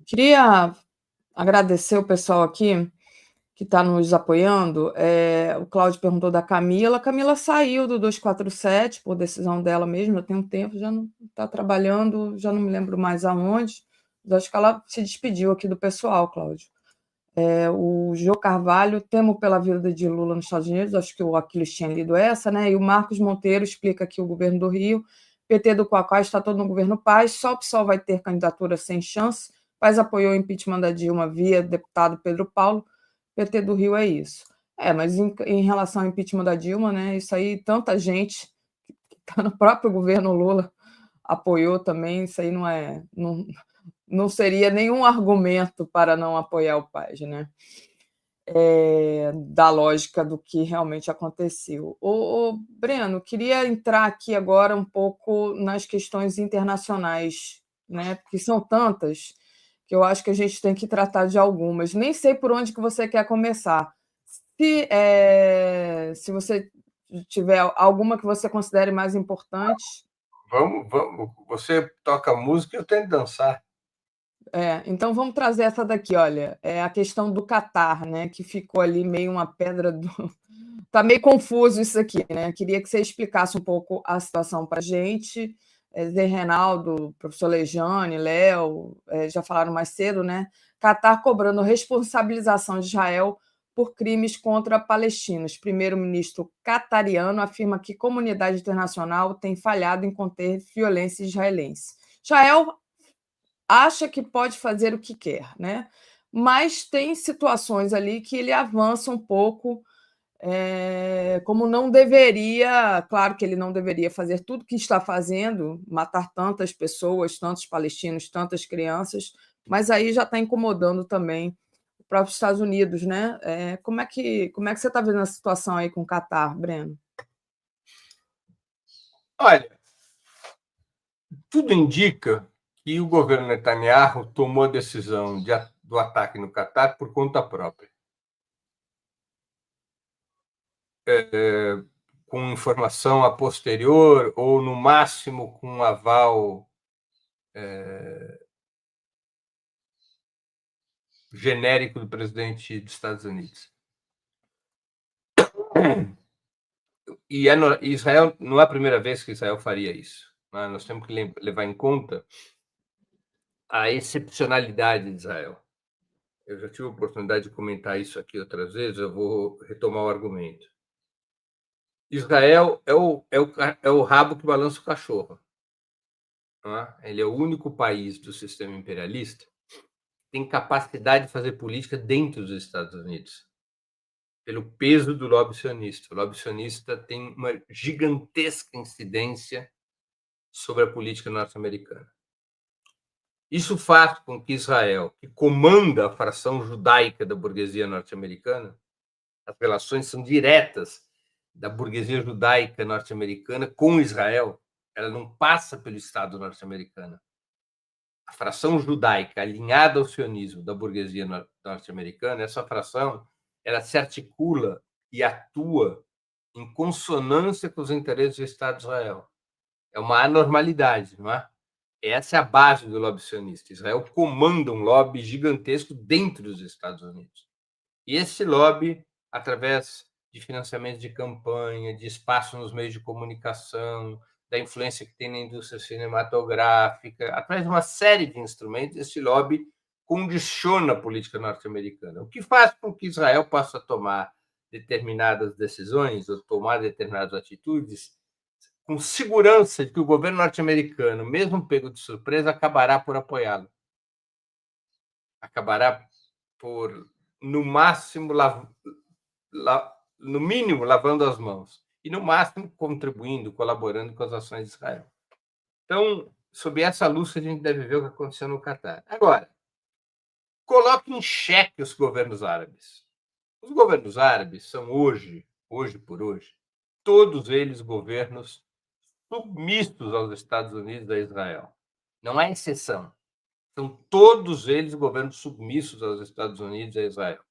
Queria agradecer o pessoal aqui que está nos apoiando. O Cláudio perguntou da Camila. A Camila saiu do 247 por decisão dela mesma, já tem um tempo, já não está trabalhando, já não me lembro mais aonde, mas acho que ela se despediu aqui do pessoal, Cláudio. O Jô Carvalho, temo pela vida de Lula nos Estados Unidos, acho que o Aquiles tinha lido essa, né? E o Marcos Monteiro explica aqui o governo do Rio PT do Quacá está todo no governo Paz, só o PSOL vai ter candidatura sem chance. Paz apoiou o impeachment da Dilma via deputado Pedro Paulo. PT do Rio é isso. Mas em relação ao impeachment da Dilma, né, isso aí, tanta gente que está no próprio governo Lula apoiou também, isso aí não seria nenhum argumento para não apoiar o Paz, né? Da lógica do que realmente aconteceu. Breno, queria entrar aqui agora um pouco nas questões internacionais, né? Porque são tantas que eu acho que a gente tem que tratar de algumas. Nem sei por onde que você quer começar. Se você tiver alguma que você considere mais importante. Vamos. Você toca música e eu tento dançar. Então vamos trazer essa daqui, olha, a questão do Catar, né, que ficou ali meio uma pedra do... Tá meio confuso isso aqui, né? Queria que você explicasse um pouco a situação para a gente. Zé Reinaldo, professor Lejane, Léo, já falaram mais cedo, né? Catar cobrando responsabilização de Israel por crimes contra palestinos. Primeiro-ministro catariano afirma que a comunidade internacional tem falhado em conter violência israelense. Israel acha que pode fazer o que quer, né? Mas tem situações ali que ele avança um pouco, como não deveria. Claro que ele não deveria fazer tudo que está fazendo, matar tantas pessoas, tantos palestinos, tantas crianças, mas aí já está incomodando também os próprios Estados Unidos, né? Como é que você está vendo a situação aí com o Catar, Breno? Olha, tudo indica que o governo Netanyahu tomou a decisão do ataque no Catar por conta própria. Com informação a posterior ou, no máximo, com um aval genérico do presidente dos Estados Unidos. E Israel não é a primeira vez que Israel faria isso. Né? Nós temos que levar em conta a excepcionalidade de Israel. Eu já tive a oportunidade de comentar isso aqui outras vezes, eu vou retomar o argumento. Israel é o rabo que balança o cachorro. Né? Ele é o único país do sistema imperialista que tem capacidade de fazer política dentro dos Estados Unidos, pelo peso do lobby sionista. O lobby sionista tem uma gigantesca incidência sobre a política norte-americana. Isso faz com que Israel, que comanda a fração judaica da burguesia norte-americana, as relações são diretas da burguesia judaica norte-americana com Israel, ela não passa pelo Estado norte-americano. A fração judaica alinhada ao sionismo da burguesia norte-americana, essa fração, ela se articula e atua em consonância com os interesses do Estado de Israel. É uma anormalidade, não é? Essa é a base do lobby sionista. Israel comanda um lobby gigantesco dentro dos Estados Unidos. E esse lobby, através de financiamento de campanha, de espaço nos meios de comunicação, da influência que tem na indústria cinematográfica, através de uma série de instrumentos, esse lobby condiciona a política norte-americana, o que faz com que Israel possa tomar determinadas decisões ou tomar determinadas atitudes com segurança de que o governo norte-americano, mesmo pego de surpresa, acabará por apoiá-lo. Acabará por, no máximo, no mínimo, lavando as mãos. E, no máximo, contribuindo, colaborando com as ações de Israel. Então, sob essa luz que a gente deve ver o que aconteceu no Catar. Agora, coloque em xeque os governos árabes. Os governos árabes são hoje por hoje, todos eles governos submissos aos Estados Unidos e a Israel. Não há exceção. São todos eles governos submissos aos Estados Unidos e a Israel.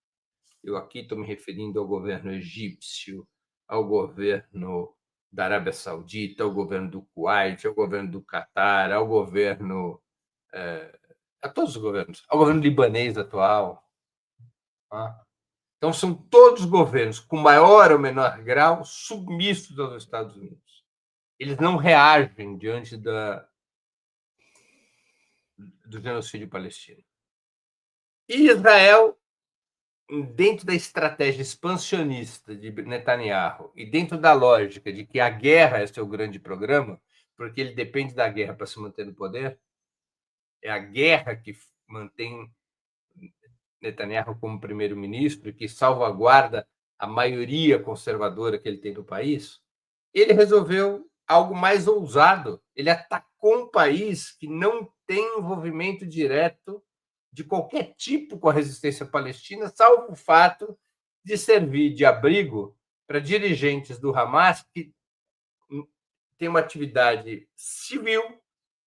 Eu aqui estou me referindo ao governo egípcio, ao governo da Arábia Saudita, ao governo do Kuwait, ao governo do Catar, ao governo... a todos os governos. Ao governo libanês atual. Então, são todos governos, com maior ou menor grau, submissos aos Estados Unidos. Eles não reagem diante do genocídio palestino. E Israel, dentro da estratégia expansionista de Netanyahu e dentro da lógica de que a guerra é seu grande programa, porque ele depende da guerra para se manter no poder. É a guerra que mantém Netanyahu como primeiro-ministro e que salvaguarda a maioria conservadora que ele tem no país. Ele resolveu algo mais ousado. Ele atacou um país que não tem envolvimento direto de qualquer tipo com a resistência palestina, salvo o fato de servir de abrigo para dirigentes do Hamas que têm uma atividade civil,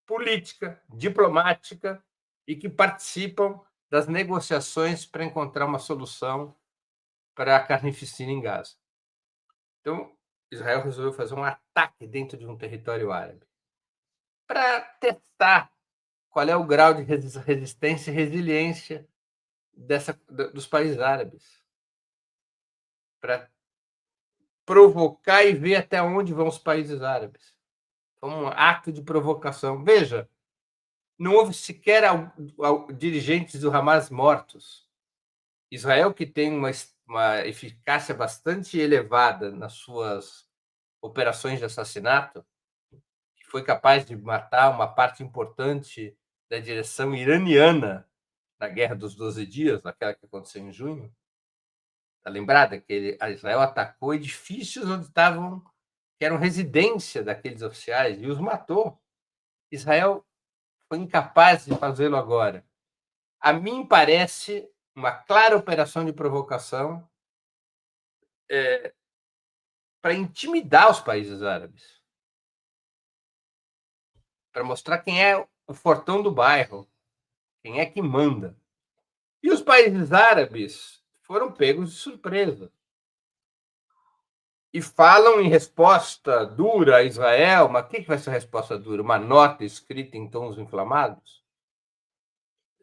política, diplomática e que participam das negociações para encontrar uma solução para a carnificina em Gaza. Então, Israel resolveu fazer um ataque dentro de um território árabe para testar qual é o grau de resistência e resiliência dos países árabes, para provocar e ver até onde vão os países árabes. Foi um ato de provocação. Veja, não houve sequer dirigentes do Hamas mortos. Israel, que tem uma eficácia bastante elevada nas suas operações de assassinato, que foi capaz de matar uma parte importante da direção iraniana na Guerra dos 12 Dias, aquela que aconteceu em junho. Está lembrada que Israel atacou edifícios onde que eram residência daqueles oficiais e os matou. Israel foi incapaz de fazê-lo agora. A mim parece uma clara operação de provocação para intimidar os países árabes, para mostrar quem é o fortão do bairro, quem é que manda. E os países árabes foram pegos de surpresa. E falam em resposta dura a Israel, mas o que vai ser a resposta dura? Uma nota escrita em tons inflamados?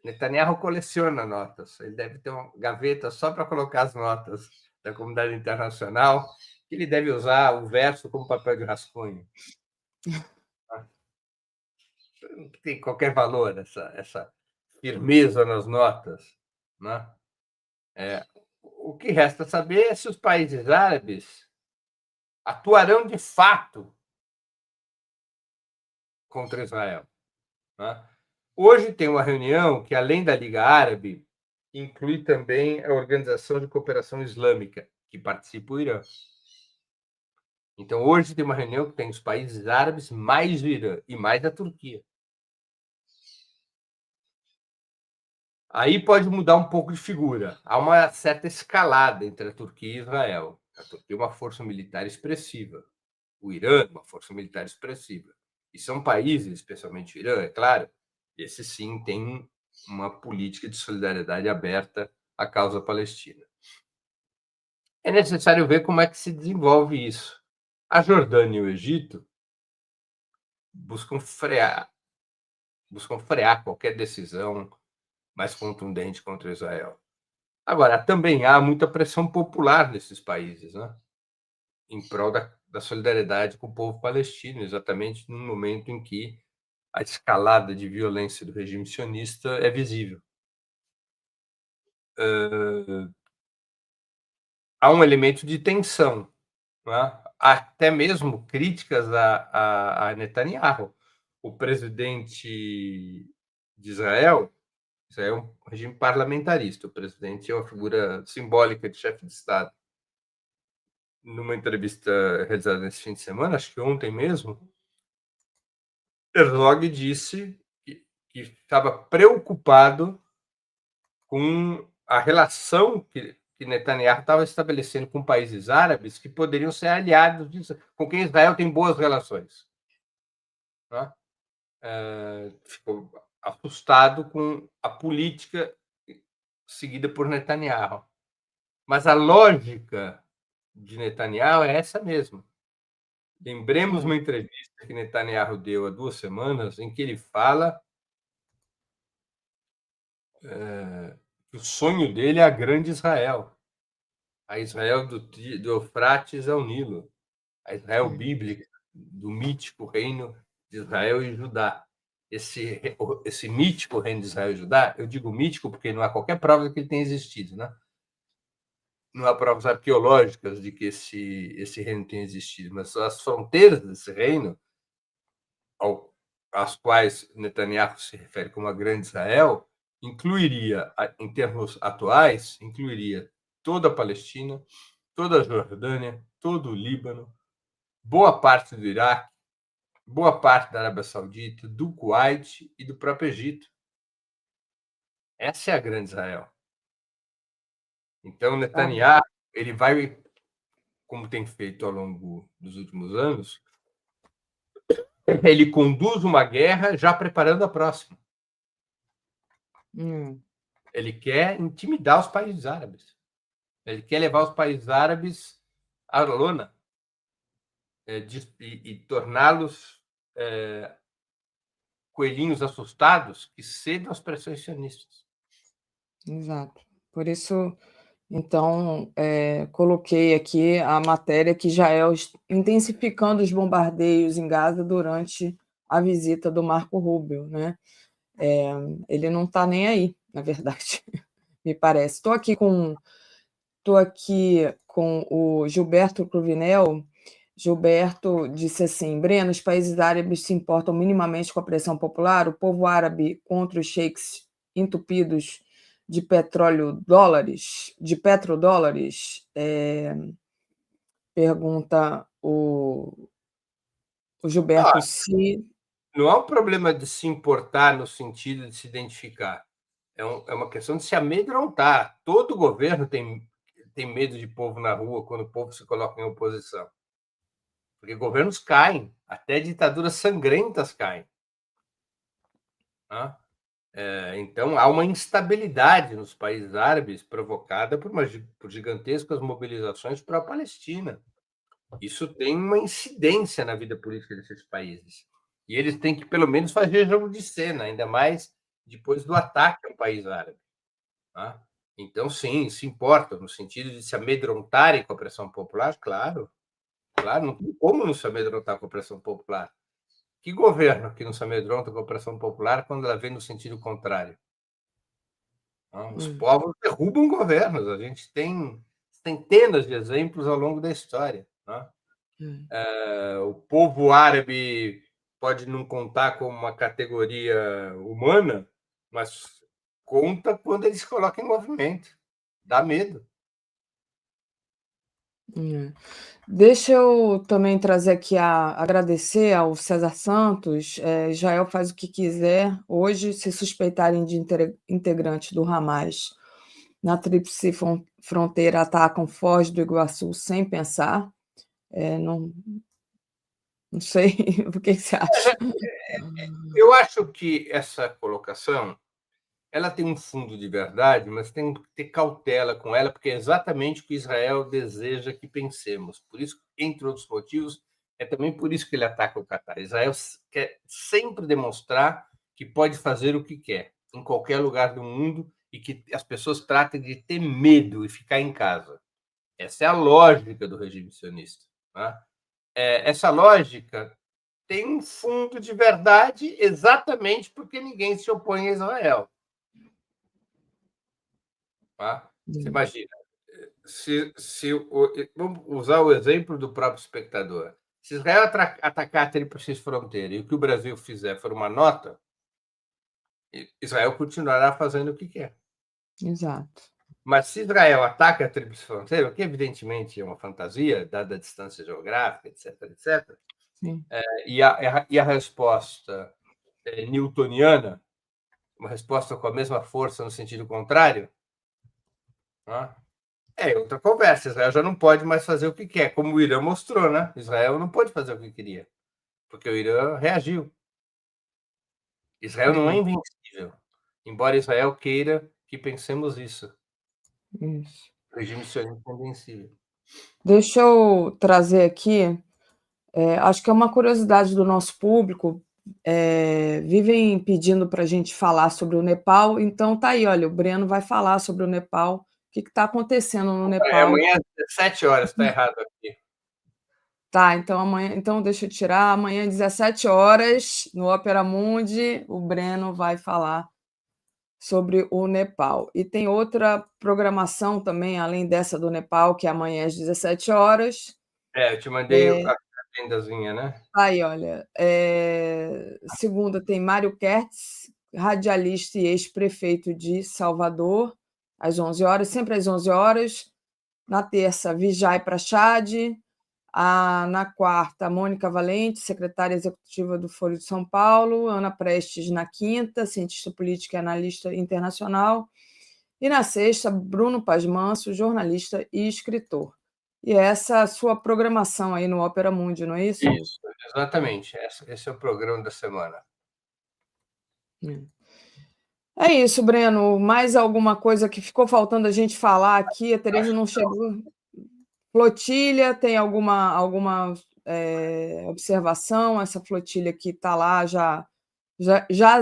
Netanyahu coleciona notas. Ele deve ter uma gaveta só para colocar as notas da comunidade internacional. Ele deve usar o verso como papel de rascunho. Não tem qualquer valor essa firmeza nas notas, né? O que resta saber é se os países árabes atuarão de fato contra Israel, né? Hoje tem uma reunião que, além da Liga Árabe, inclui também a Organização de Cooperação Islâmica, que participa o Irã. Então, hoje tem uma reunião que tem os países árabes mais o Irã e mais a Turquia. Aí pode mudar um pouco de figura. Há uma certa escalada entre a Turquia e Israel. A Turquia é uma força militar expressiva. O Irã é uma força militar expressiva. E são países, especialmente o Irã, é claro, esse sim tem uma política de solidariedade aberta à causa palestina. É necessário ver como é que se desenvolve isso. A Jordânia e o Egito buscam frear qualquer decisão mais contundente contra Israel. Agora, também há muita pressão popular nesses países, né? Em prol da solidariedade com o povo palestino, exatamente no momento em que a escalada de violência do regime sionista é visível. Há um elemento de tensão, né? Até mesmo críticas a Netanyahu. O presidente de Israel é um regime parlamentarista, o presidente é uma figura simbólica de chefe de Estado. Numa entrevista realizada nesse fim de semana, acho que ontem mesmo, Herzog disse que estava preocupado com a relação que Netanyahu estava estabelecendo com países árabes que poderiam ser aliados disso, com quem Israel tem boas relações. Né? Ficou assustado com a política seguida por Netanyahu. Mas a lógica de Netanyahu é essa mesma. Lembremos uma entrevista que Netanyahu deu há 2 semanas, em que ele fala que o sonho dele é a grande Israel, a Israel do Eufrates ao Nilo, a Israel bíblica, do mítico reino de Israel e Judá. Esse mítico reino de Israel e Judá, eu digo mítico porque não há qualquer prova de que ele tenha existido, né? Não há provas arqueológicas de que esse reino tenha existido, mas as fronteiras desse reino às quais Netanyahu se refere como a Grande Israel, incluiria, em termos atuais, incluiria toda a Palestina, toda a Jordânia, todo o Líbano, boa parte do Iraque, boa parte da Arábia Saudita, do Kuwait e do próprio Egito. Essa é a Grande Israel. Então, Netanyahu, ele vai, como tem feito ao longo dos últimos anos, ele conduz uma guerra já preparando a próxima. Ele quer intimidar os países árabes. Ele quer levar os países árabes à lona e torná-los coelhinhos assustados que cedam às pressões sionistas. Exato. Por isso, então, coloquei aqui a matéria que Israel intensificando os bombardeios em Gaza durante a visita do Marco Rubio, né? Ele não está nem aí, na verdade, me parece. Estou aqui com o Gilberto Cruvinel. Gilberto disse assim: Breno, os países árabes se importam minimamente com a pressão popular? O povo árabe contra os sheiks entupidos de petrodólares? Pergunta o Gilberto se... Não é um problema de se importar no sentido de se identificar. É uma questão de se amedrontar. Todo governo tem medo de povo na rua quando o povo se coloca em oposição. Porque governos caem, até ditaduras sangrentas caem. Então, há uma instabilidade nos países árabes provocada por gigantescas mobilizações para a Palestina. Isso tem uma incidência na vida política desses países. E eles têm que, pelo menos, fazer jogo de cena, ainda mais depois do ataque ao país árabe. Então, sim, se importam, no sentido de se amedrontarem com a pressão popular, claro. Claro, não tem como não se amedrontar com a pressão popular. Que governo que não se amedronta com a pressão popular quando ela vem no sentido contrário? Os povos derrubam governos. A gente tem centenas de exemplos ao longo da história. O povo árabe pode não contar como uma categoria humana, mas conta quando ele se coloca em movimento. Dá medo. Deixa eu também trazer aqui agradecer ao César Santos. Israel faz o que quiser. Hoje, se suspeitarem de integrantes do Hamas na tríplice fronteira, atacam Foz do Iguaçu sem pensar. Não sei o que você acha. Eu acho que essa colocação ela tem um fundo de verdade, mas tem que ter cautela com ela, porque é exatamente o que Israel deseja que pensemos. Por isso, entre outros motivos, é também por isso que ele ataca o Catar. Israel quer sempre demonstrar que pode fazer o que quer, em qualquer lugar do mundo, e que as pessoas tratem de ter medo e ficar em casa. Essa é a lógica do regime sionista. Essa lógica tem um fundo de verdade exatamente porque ninguém se opõe a Israel. Você imagina, vamos usar o exemplo do próprio espectador. Se Israel atacar a tríplice fronteira e o que o Brasil fizer for uma nota, Israel continuará fazendo o que quer. Exato. Mas se Israel ataca a tríplice fronteira, o que evidentemente é uma fantasia, dada a distância geográfica, etc., Sim. E a resposta newtoniana, uma resposta com a mesma força no sentido contrário, é outra conversa. Israel já não pode mais fazer o que quer, como o Irã mostrou, né? Israel não pode fazer o que queria, porque o Irã reagiu. Israel não é invencível, embora Israel queira que pensemos isso. O regime sionista é invencível. Deixa eu trazer aqui, acho que é uma curiosidade do nosso público, vivem pedindo para a gente falar sobre o Nepal, então tá aí, olha, o Breno vai falar sobre o Nepal, o que está acontecendo no Nepal. Amanhã às 17 horas, está errado aqui. Tá, então amanhã, deixa eu tirar, amanhã às 17 horas, no Opera Mundi, o Breno vai falar sobre o Nepal. E tem outra programação também, além dessa do Nepal, que é amanhã às 17 horas. Eu te mandei agendazinha, né? Aí, olha, segunda tem Mário Kertz, radialista e ex-prefeito de Salvador, às 11h, sempre às 11h. Na terça, Vijay Prachad. Na quarta, Mônica Valente, secretária executiva do Foro de São Paulo. Ana Prestes, na quinta, cientista política e analista internacional. E na sexta, Bruno Paz Manso, jornalista e escritor. E essa é a sua programação aí no Opera Mundi, não é isso? Isso, exatamente. Esse é o programa da semana. É isso, Breno. Mais alguma coisa que ficou faltando a gente falar aqui? A Tereza não chegou. Flotilha, tem alguma observação? Essa flotilha que está lá já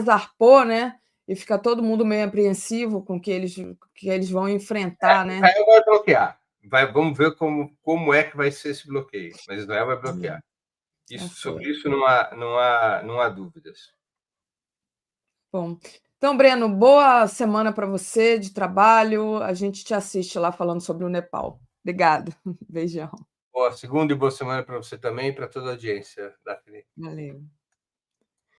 zarpou, né? E fica todo mundo meio apreensivo com o que eles vão enfrentar, né? Israel vai bloquear. Vamos ver como é que vai ser esse bloqueio. Mas Israel vai bloquear. Sobre isso não há dúvidas. Bom, então, Breno, boa semana para você de trabalho. A gente te assiste lá falando sobre o Nepal. Obrigada. Beijão. Boa segunda e boa semana para você também e para toda a audiência, Daphne. Valeu.